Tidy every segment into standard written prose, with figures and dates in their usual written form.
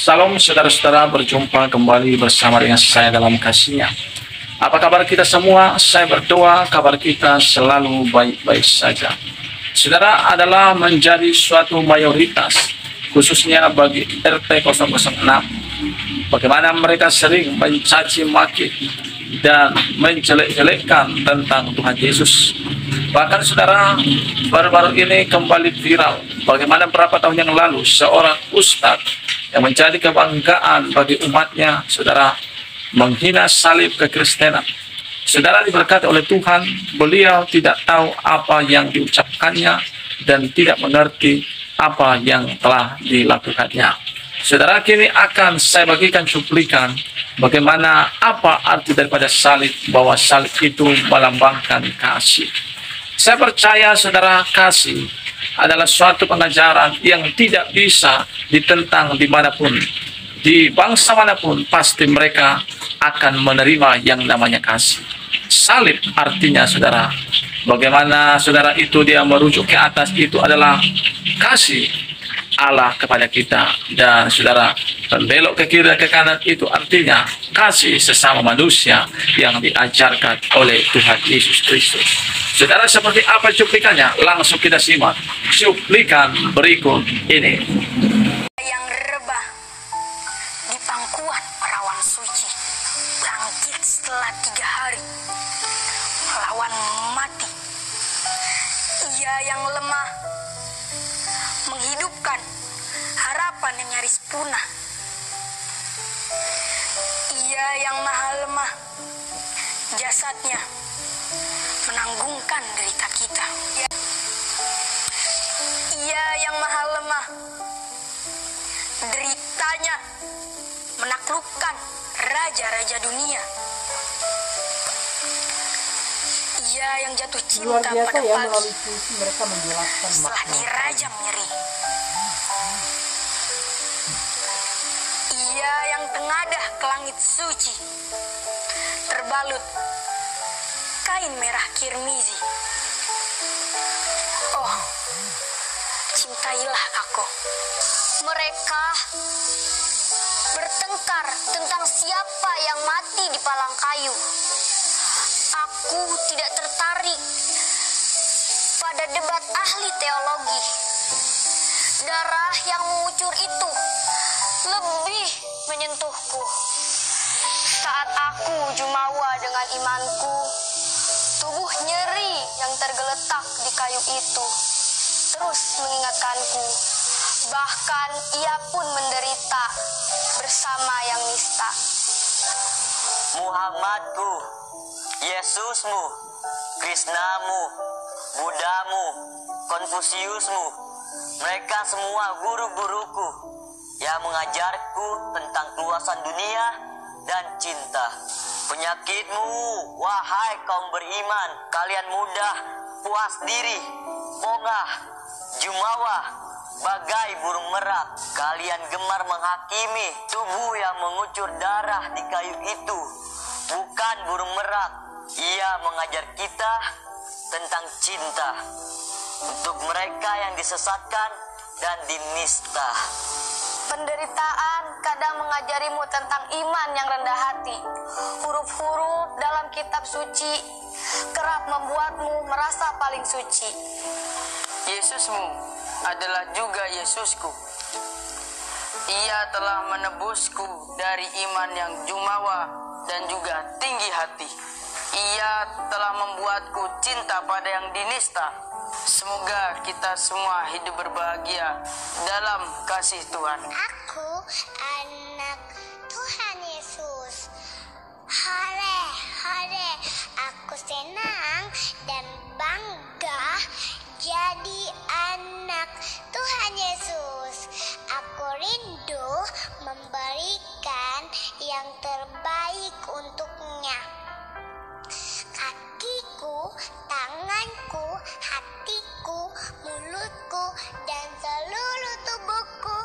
Salam saudara-saudara, berjumpa kembali bersama dengan saya dalam kasih-Nya. Apa kabar kita semua? Saya berdoa kabar kita selalu baik-baik saja. Saudara adalah menjadi suatu mayoritas, khususnya bagi RT 006. Bagaimana mereka sering mencaci maki dan menjelek-jelekkan tentang Tuhan Yesus. Bahkan saudara, baru-baru ini kembali viral bagaimana berapa tahun yang lalu seorang ustadz yang menjadi kebanggaan bagi umatnya, saudara, menghina salib kekristenan. Saudara diberkati oleh Tuhan, beliau tidak tahu apa yang diucapkannya dan tidak mengerti apa yang telah dilakukannya. Saudara, kini akan saya bagikan cuplikan bagaimana apa arti daripada salib, bahwa salib itu melambangkan kasih. Saya percaya saudara, kasih adalah suatu pengajaran yang tidak bisa ditentang dimanapun. Di bangsa manapun pasti mereka akan menerima yang namanya kasih. Salib artinya saudara, bagaimana saudara itu dia merujuk ke atas, itu adalah kasih Allah kepada kita. Dan saudara, belok ke kiri dan ke kanan itu artinya kasih sesama manusia yang diajarkan oleh Tuhan Yesus Kristus. Saudara, seperti apa cuplikannya? Langsung kita simak cuplikan berikut ini. Yang rebah di pangkuan perawan suci bangkit setelah 3 hari melawan mati. Ia yang lemah menghidupkan harapan yang nyaris punah. Ia yang maha lemah, jasadnya menanggungkan derita kita. Ia yang maha lemah, deritanya menaklukkan raja-raja dunia. Ia yang jatuh cinta pada pagi setelah dirajam nyeri. Ia yang tengadah ke langit suci, terbalut kain merah kirmizi. Oh, cintailah aku. Mereka bertengkar tentang siapa yang mati di palang kayu. Aku tidak tertarik pada debat ahli teologi. Darah yang mengucur itu lebih menyentuhku. Saat aku jumawa dengan imanku, tubuh nyeri yang tergeletak di kayu itu terus mengingatkanku. Bahkan ia pun menderita bersama yang nista. Muhammadku, Yesusmu, Krisnamu, Buddhamu, Konfusiusmu, mereka semua guru-guruku yang mengajarku tentang keluasan dunia dan cinta. Penyakitmu, wahai kaum beriman, kalian mudah puas diri, pongah, jumawa, bagai burung merak. Kalian gemar menghakimi tubuh yang mengucur darah di kayu itu. Bukan burung merak, ia mengajar kita tentang cinta untuk mereka yang disesatkan dan dinista. Penderitaan kadang mengajarimu tentang iman yang rendah hati. Huruf-huruf dalam kitab suci kerap membuatmu merasa paling suci. Yesusmu adalah juga Yesusku. Ia telah menebusku dari iman yang jumawa dan juga tinggi hati. Ia telah membuatku cinta pada yang dinista. Semoga kita semua hidup berbahagia dalam kasih Tuhan. Aku anak Tuhan Yesus. Hore, hore, aku senang dan bangga jadi anak Tuhan Yesus. Aku rindu memberikan yang terbaik untuknya. Kakiku, tanganku, hatiku, mulutku, dan seluruh tubuhku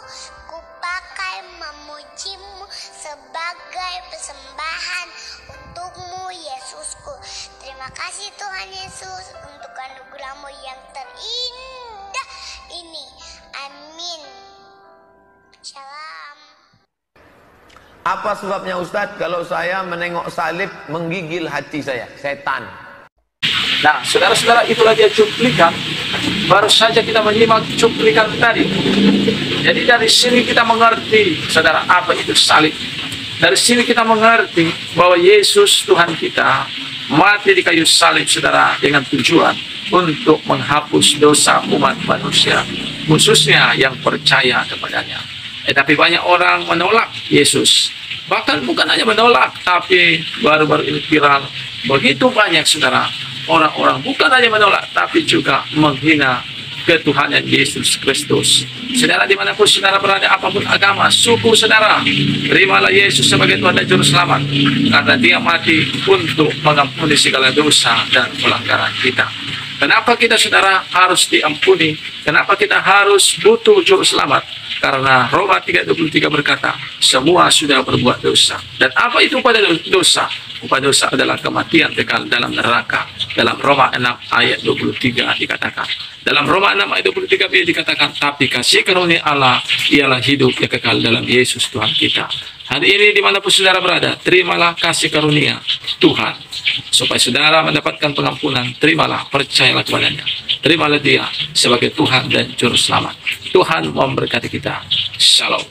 kupakai memujimu sebagai persembahan untukmu, Yesusku. Terima kasih Tuhan Yesus untuk anugerah-Mu yang terindah ini. Amin. Shalom. Apa sebabnya Ustadz? Kalau saya menengok salib menggigil hati saya, setan. Nah, saudara-saudara, itulah dia cuplikan. Baru saja kita menyimak cuplikan tadi. Jadi dari sini kita mengerti, saudara, apa itu salib. Dari sini kita mengerti bahwa Yesus Tuhan kita mati di kayu salib, saudara, dengan tujuan untuk menghapus dosa umat manusia, khususnya yang percaya kepadanya. Tapi banyak orang menolak Yesus. Bahkan bukan hanya menolak, tapi baru-baru ini viral. Begitu banyak, saudara, orang-orang bukan hanya menolak, tapi juga menghina ketuhanan Yesus Kristus. Saudara, dimanapun saudara berada, apapun agama, suku saudara, terimalah Yesus sebagai Tuhan dan Juru Selamat, karena Dia mati untuk mengampuni segala dosa dan pelanggaran kita. Kenapa kita, saudara, harus diampuni? Kenapa kita harus butuh Juru Selamat? Karena Roma 3:23 berkata, semua sudah berbuat dosa. Dan apa itu upah dosa? Upah dosa adalah kematian kekal dalam neraka. Dalam Roma 6 ayat 23 dikatakan. Dalam Roma 6 ayat 23b dikatakan, tapi kasih karunia Allah ialah hidup yang kekal dalam Yesus Tuhan kita. Hari ini dimanapun saudara berada, terimalah kasih karunia Tuhan. Supaya saudara mendapatkan pengampunan, terimalah, percayalah kepadanya. Terimalah Dia sebagai Tuhan dan Juru Selamat. Tuhan memberkati kita. Shalom.